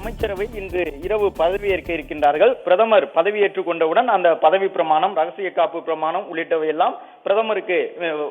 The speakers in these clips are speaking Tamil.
அமைச்சரவை இன்று இரவு பதவியேற்க இருக்கின்றார்கள். பிரதமர் பதவியேற்றுக் கொண்டவுடன் அந்த பதவி பிரமாணம், ரகசிய காப்பு பிரமாணம் உள்ளிட்டவை எல்லாம் பிரதமருக்கு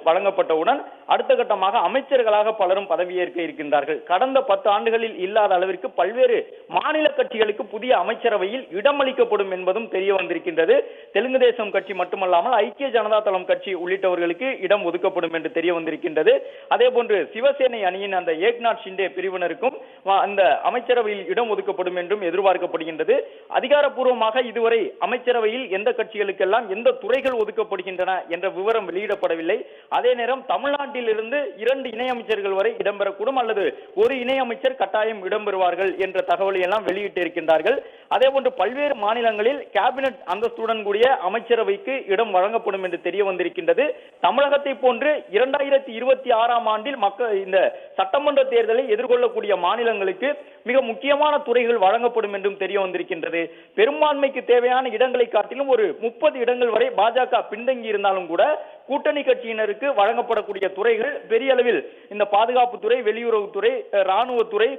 வழங்கப்பட்டவுடன் அடுத்த கட்டமாக அமைச்சர்களாக பலரும் பதவியேற்க இருக்கின்றார்கள். கடந்த 10 ஆண்டுகளில் இல்லாத அளவிற்கு பல்வேறு மாநில கட்சிகளுக்கு புதிய அமைச்சரவையில் இடமளிக்கப்படும் என்பதும் தெரிய வந்திருக்கின்றது. தெலுங்கு தேசம் கட்சி மட்டுமல்லாமல் ஐக்கிய ஜனதா தளம் கட்சி உள்ளிட்டவர்களுக்கு இடம் ஒதுக்கப்படும் என்று தெரிய வந்திருக்கின்றது. அதே போன்று சிவசேனை அணியின் அந்த ஏக்நாத் ஷிண்டே பிரிவினருக்கும் அந்த அமைச்சரவையில் இடம் ஒதுக்கப்படும் என்றும் எதிர்பார்க்கப்படுகின்றது. அதிகாரப்பூர்வமாக இதுவரை அமைச்சரவையில் எந்த கட்சிகளுக்கெல்லாம் எந்த துறைகள் ஒதுக்கப்படுகின்றன என்ற விவரம் வெளியிடப்படவில்லை. அதே நேரம் தமிழ்நாட்டில் இருந்து 2 இணையமைச்சர்கள் வரை இடம்பெறக்கூடும் அல்லது ஒரு இணையமைச்சர் கட்டாயம் இடம்பெறுவார்கள் என்ற தகவலை எல்லாம் வெளியிட்டிருக்கின்றார்கள். அதே போன்று பல்வேறு மாநிலங்களில் கேபினட் அந்தஸ்துடன் கூடிய அமைச்சரவைக்கு இடம் வழங்கப்படும் என்று தெரிய வந்திருக்கின்றது. தமிழகத்தை போன்று 2026ஆம் ஆண்டில் இந்த சட்டமன்ற தேர்தலை எதிர்கொள்ளக்கூடிய மாநிலங்களுக்கு மிக முக்கியமான துறைகள் வழங்கப்படும் என்றும் தெரிய வந்திருக்கின்றது. பெரும்பான்மைக்கு தேவையான இடங்களை காட்டிலும் ஒரு 30 இடங்கள் வரை பாஜக பின்தங்கி இருந்தாலும் கூட கூட்டணி கட்சியினருக்கு வழங்கப்படக்கூடிய துறைகள் பெரிய அளவில் இந்த பாதுகாப்புத்துறை, வெளியுறவுத்துறை, ராணுவத்துறை,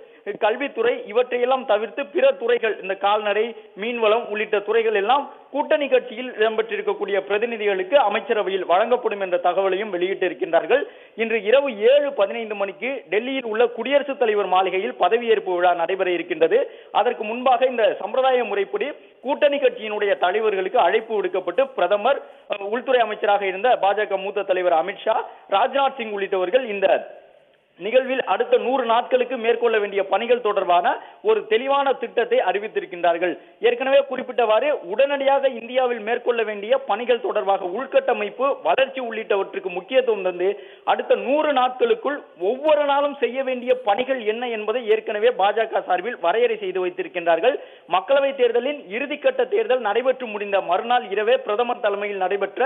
கல்வித்துறை இவற்றையெல்லாம் தவிர்த்து பிற துறைகள், இந்த கால்நடை, மீன்வளம் உள்ளிட்ட துறைகள் எல்லாம் கூட்டணி கட்சியில் இடம்பெற்றிருக்கக்கூடிய பிரதிநிதிகளுக்கு அமைச்சரவையில் வழங்கப்படும் என்ற தகவலையும் வெளியிட்டிருக்கின்றார்கள். இன்று இரவு 7:15 மணிக்கு டெல்லியில் உள்ள குடியரசுத் தலைவர் மாளிகையில் பதவியேற்பு விழா நடைபெற இருக்கின்றது. அதற்கு முன்பாக இந்த சம்பிரதாய முறைப்படி கூட்டணி கட்சியினுடைய தலைவர்களுக்கு அழைப்பு விடுக்கப்பட்டு பிரதமர், உள்துறை அமைச்சராக இருந்த பாஜக மூத்த தலைவர் அமித்ஷா, ராஜ்நாத் சிங் உள்ளிட்டவர்கள் இந்த நிகழ்வில் அடுத்த 100 நாட்களுக்கு மேற்கொள்ள வேண்டிய பணிகள் தொடர்பான ஒரு தெளிவான திட்டத்தை அறிவித்திருக்கின்றார்கள். ஏற்கனவே குறிப்பிட்டவாறு உடனடியாக இந்தியாவில் மேற்கொள்ள வேண்டிய பணிகள் தொடர்பாக உள்கட்டமைப்பு, வளர்ச்சி உள்ளிட்டவற்றுக்கு முக்கியத்துவம் தந்து அடுத்த 100 நாட்களுக்குள் ஒவ்வொரு நாளும் செய்ய வேண்டிய பணிகள் என்ன என்பதை ஏற்கனவே பாஜக சார்பில் வரையறை செய்து வைத்திருக்கின்றார்கள். மக்களவை தேர்தலின் இறுதிக்கட்ட தேர்தல் நடைபெற்று முடிந்த மறுநாள் இரவே பிரதமர் தலைமையில் நடைபெற்ற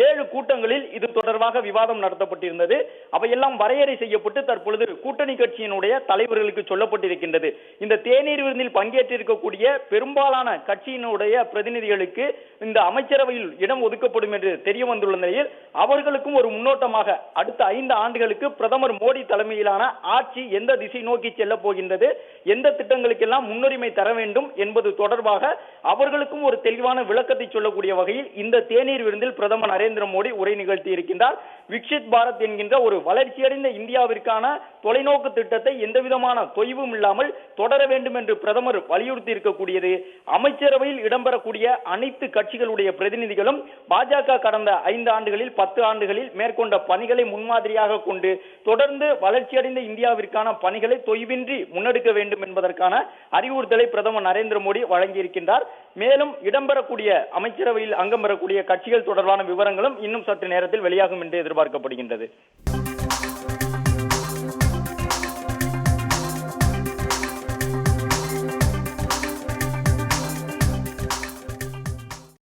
7 கூட்டங்களில் இது தொடர்பாக விவாதம் நடத்தப்பட்டிருந்தது. அவையெல்லாம் வரையறை செய்யப்பட்டு தற்பொழுது கூட்டணி கட்சியினுடைய தலைவர்களுக்கு சொல்லப்பட்டிருக்கின்றது. இந்த தேநீர் விருந்தில் பங்கேற்றிருக்கக்கூடிய பெரும்பாலான கட்சியினுடைய பிரதிநிதிகளுக்கு இந்த அமைச்சரவையில் இடம் ஒதுக்கப்படும் என்று தெரிய வந்துள்ள நிலையில் அவர்களுக்கும் ஒரு முன்னோட்டமாக அடுத்த 5 ஆண்டுகளுக்கு பிரதமர் மோடி தலைமையிலான ஆட்சி எந்த திசை நோக்கி செல்ல போகின்றது, எந்த திட்டங்களுக்கெல்லாம் முன்னுரிமை தர வேண்டும் என்பது தொடர்பாக அவர்களுக்கும் ஒரு தெளிவான விளக்கத்தை சொல்லக்கூடிய வகையில் இந்த தேநீர் விருந்தில் பிரதமர் நரேந்திர மோடி உரை நிகழ்த்தி இருக்கின்றார். விக்ஷித் பாரத் என்கின்ற ஒரு வளர்ச்சியடைந்த இந்தியாவிற்கான தொலைநோக்கு திட்டத்தை எந்தவிதமான தொய்வும் இல்லாமல் தொடர வேண்டும் என்று பிரதமர் வலியுறுத்தி இருக்கக்கூடியது. அமைச்சரவையில் இடம்பெறக்கூடிய அனைத்து கட்சிகளுடைய பிரதிநிதிகளும் பாஜக கடந்த 5 ஆண்டுகளில் 10 ஆண்டுகளில் மேற்கொண்ட பணிகளை முன்மாதிரியாக கொண்டு தொடர்ந்து வளர்ச்சியடைந்த இந்தியாவிற்கான பணிகளை தொய்வின்றி முன்னெடுக்க வேண்டும் என்பதற்கான அறிவுறுத்தலை பிரதமர் நரேந்திர மோடி வழங்கியிருக்கின்றார். மேலும் இடம்பெறக்கூடிய அமைச்சரவையில் அங்கம் பெறக்கூடிய கட்சிகள் தொடர்பான விவரங்களும் இன்னும் சற்று நேரத்தில் வெளியாகும் என்று எதிர்பார்க்கப்படுகின்றது.